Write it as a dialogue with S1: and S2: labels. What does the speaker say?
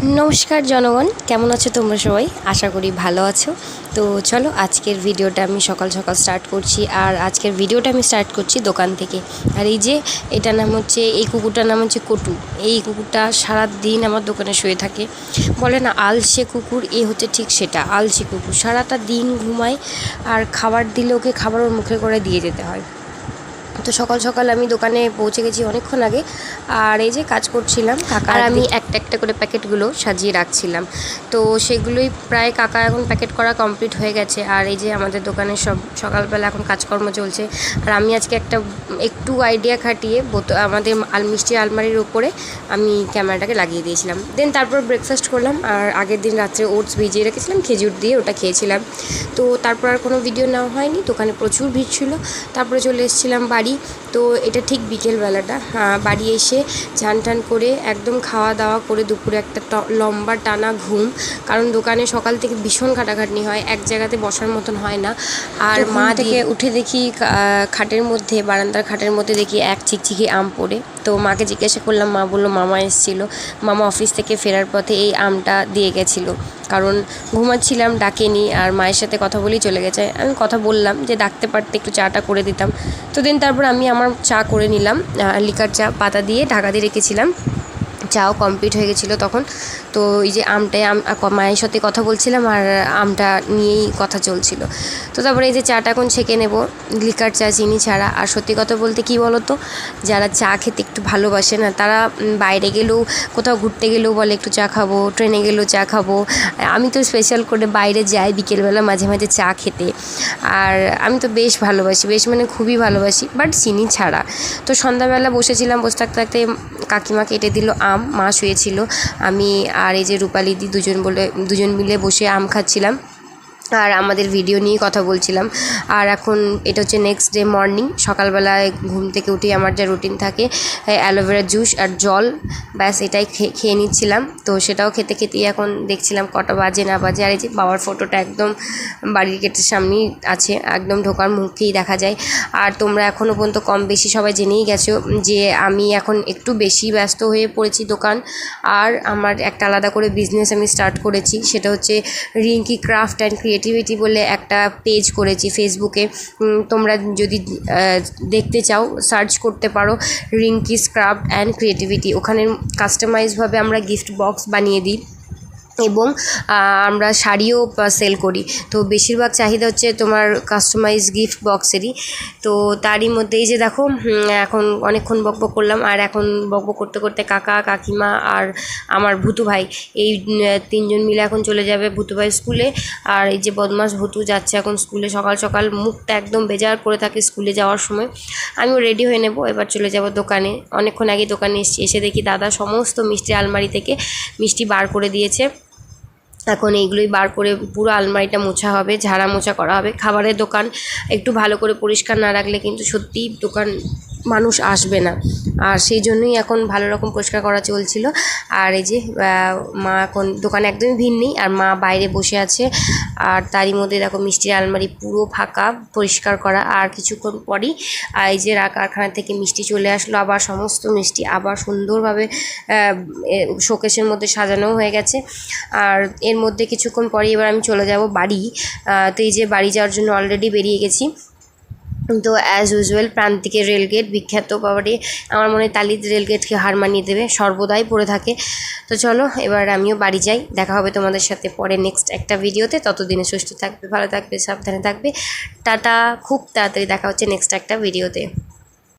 S1: নমস্কার জনগণ, কেমন আছো তোমরা সবাই? আশা করি ভালো আছো। তো চলো আজকের ভিডিওটা আমি সকাল সকাল স্টার্ট করছি। আর আজকের ভিডিওটা আমি স্টার্ট করছি দোকান থেকে। আর এই যে এটার নাম হচ্ছে, এই কুকুরটার নাম হচ্ছে কটু। এই কুকুরটা সারা দিন আমার দোকানে শুয়ে থাকে। বলে না আলসে কুকুর, এ হচ্ছে ঠিক সেটা, আলসে কুকুর। সারাটা দিন ঘুমায়, আর খাবার দিলে ওকে খাবার ওর মুখে করে দিয়ে যেতে হয়। তো সকাল সকাল আমি দোকানে পৌঁছে গেছি অনেকক্ষণ আগে। আর এই যে কাজ করছিলাম কাকা, আর আমি একটা একটা করে প্যাকেটগুলো সাজিয়ে রাখছিলাম। তো সেগুলোই প্রায় কাকা এখন প্যাকেট করা কমপ্লিট হয়ে গেছে। আর এই যে আমাদের দোকানে সব সকালবেলা এখন কাজকর্ম চলছে। আর আমি আজকে একটু আইডিয়া খাটিয়ে আমাদের মিষ্টির আলমারির উপরে আমি ক্যামেরাটাকে লাগিয়ে দিয়েছিলাম। দেন তারপর ব্রেকফাস্ট করলাম। আর আগের দিন রাত্রে ওটস ভিজিয়ে রেখেছিলাম, খেজুর দিয়ে ওটা খেয়েছিলাম। তো তারপর আর কোনো ভিডিও নেওয়া হয়নি, দোকানে প্রচুর ভিড় ছিল। তারপরে চলে এসেছিলাম বাড়ি। তো এটা ঠিক বিকেলবেলাটা। বাড়ি এসে চান টান করে একদম খাওয়া দাওয়া করে দুপুরে একটা লম্বা টানা ঘুম। কারণ দোকানে সকাল থেকে ভীষণ খাটাখাটনি হয়, এক জায়গাতে বসার মতন হয় না। আর মা থেকে উঠে দেখি খাটের মধ্যে, বারান্দার খাটের মধ্যে দেখি এক চিকচিকি আম পড়ে। তো মাকে জিজ্ঞাসা করলাম, মা বললো মামা এসেছিলো, মামা অফিস থেকে ফেরার পথে এই আমটা দিয়ে গেছিলো। কারণ ঘুমাচ্ছিলাম, ডাকেনি, আর মায়ের সাথে কথা বলেই চলে গেছে। আমি কথা বললাম যে ডাকতে পারতে একটু চাটা করে দিতাম। তো দিন তারপর আমি আমার চা করে নিলাম, লিকার চা, পাতা দিয়ে ঢাকা দিয়ে রেখেছিলাম। চাও কমপ্লিট হয়ে গেছিলো তখন। তো এই যে আমটায় মায়ের সাথে কথা বলছিলাম, আর আমটা নিয়েই কথা চলছিল। তো তারপরে এই যে চাটা এখন ছেঁকে নেব, লিকার চা, চিনি ছাড়া। আর সত্যি কথা বলতে কী বলো তো, যারা চা খেতে একটু ভালোবাসে না, তারা বাইরে গেলেও, কোথাও ঘুরতে গেলেও বলে একটু চা খাবো, ট্রেনে গেলেও চা খাবো। আমি তো স্পেশাল করে বাইরে যাই বিকেলবেলা মাঝে মাঝে চা খেতে। আর আমি তো বেশ ভালোবাসি, বেশ মানে খুবই ভালোবাসি, বাট চিনি ছাড়া। তো সন্ধ্যাবেলা বসেছিলাম, বসে থাকতে থাকতে কাকিমা কেটে দিল আম, মা শুয়েছিল, আমি আর এই যে রূপালি দি দুজন মিলে বসে আম খাচ্ছিলাম আর আমাদের ভিডিও নিয়ে কথা বলছিলাম। আর এখন এটা হচ্ছে নেক্সট ডে মর্নিং। সকালবেলায় ঘুম থেকে উঠেই আমার যা রুটিন থাকে, অ্যালোভেরা জুস আর জল, ব্যাস এটাই খেয়ে নিচ্ছিলাম। তো সেটাও খেতে খেতেই এখন দেখছিলাম কটা বাজে না বাজে। আর এই যে বাবার ফটোটা একদম বাড়ির গেটের সামনেই আছে, একদম ঢোকার মুখেই দেখা যায়। আর তোমরা এখনও পর্যন্ত কম বেশি সবাই জেনেই গেছো যে আমি এখন একটু বেশি ব্যস্ত হয়ে পড়েছি দোকান। আর আমার একটা আলাদা করে বিজনেস আমি স্টার্ট করেছি, সেটা হচ্ছে রিঙ্কি ক্রাফট অ্যান্ড ক্রিয়েটিভিটি বলে একটা পেজ করেছি ফেসবুকে। তোমরা যদি দেখতে চাও সার্চ করতে পারো রিঙ্কিস ক্রাফট অ্যান্ড ক্রিয়েটিভিটি। ওখানে কাস্টমাইজভাবে আমরা গিফট বক্স বানিয়ে দিই এবং আমরা শাড়িও সেল করি। তো বেশিরভাগ চাহিদা হচ্ছে তোমার কাস্টমাইজ গিফট বক্সেরই। তো তারই মধ্যে এই যে দেখো, এখন অনেকক্ষণ বকবক করলাম। আর এখন বকবক করতে করতে কাকা, কাকিমা আর আমার ভুতু ভাই, এই তিনজন মিলে এখন চলে যাবে ভুতু ভাই স্কুলে। আর এই যে বদমাস ভুতু যাচ্ছে এখন স্কুলে সকাল সকাল, মুখটা একদম বেজার করে থাকে স্কুলে যাওয়ার সময়। আমিও রেডি হয়ে নেব, এবার চলে যাব দোকানে। অনেকক্ষণ আগে দোকানে এসে দেখি দাদা সমস্ত মিষ্টি আলমারি থেকে মিষ্টি বার করে দিয়েছে। এখন এইগুলোই বার করে পুরো আলমারিটা মোছা হবে, ঝাড়া মোছা করা হবে। খাবারের দোকান একটু ভালো করে পরিষ্কার না রাখলে কিন্তু সত্যিই দোকান মানুষ আসবে না। আর সেই জন্যই এখন ভালো রকম পরিষ্কার করা চলছিল। আর এই যে মা এখন দোকানে একদমই ভিড় নেই, আর মা বাইরে বসে আছে। আর তারই মধ্যে দেখো মিষ্টির আলমারি পুরো ফাঁকা, পরিষ্কার করা। আর কিছুক্ষণ পরই এই যে কারখানা থেকে মিষ্টি চলে আসলো, আবার সমস্ত মিষ্টি আবার সুন্দরভাবে শোকেসের মধ্যে সাজানো হয়ে গেছে। আর এর মধ্যে কিছুক্ষণ পরে এবার আমি চলে যাব বাড়ি। তো এই যে বাড়ি যাওয়ার জন্য অলরেডি বেরিয়ে গেছি। তো অ্যাজ ইউজুয়াল প্রান্তিকের রেলগেট বিখ্যাত, বাবারে আমার মনে হয় তালিদ রেলগেটকে হার মানিয়ে দেবে, সর্বদাই পড়ে থাকে। তো চলো এবার আমিও বাড়ি যাই, দেখা হবে তোমাদের সাথে পরে নেক্সট একটা ভিডিওতে। ততদিনে সুস্থ থাকবে, ভালো থাকবে, সাবধানে থাকবে। টাটা, খুব তাড়াতাড়ি দেখা হচ্ছে নেক্সট একটা ভিডিওতে।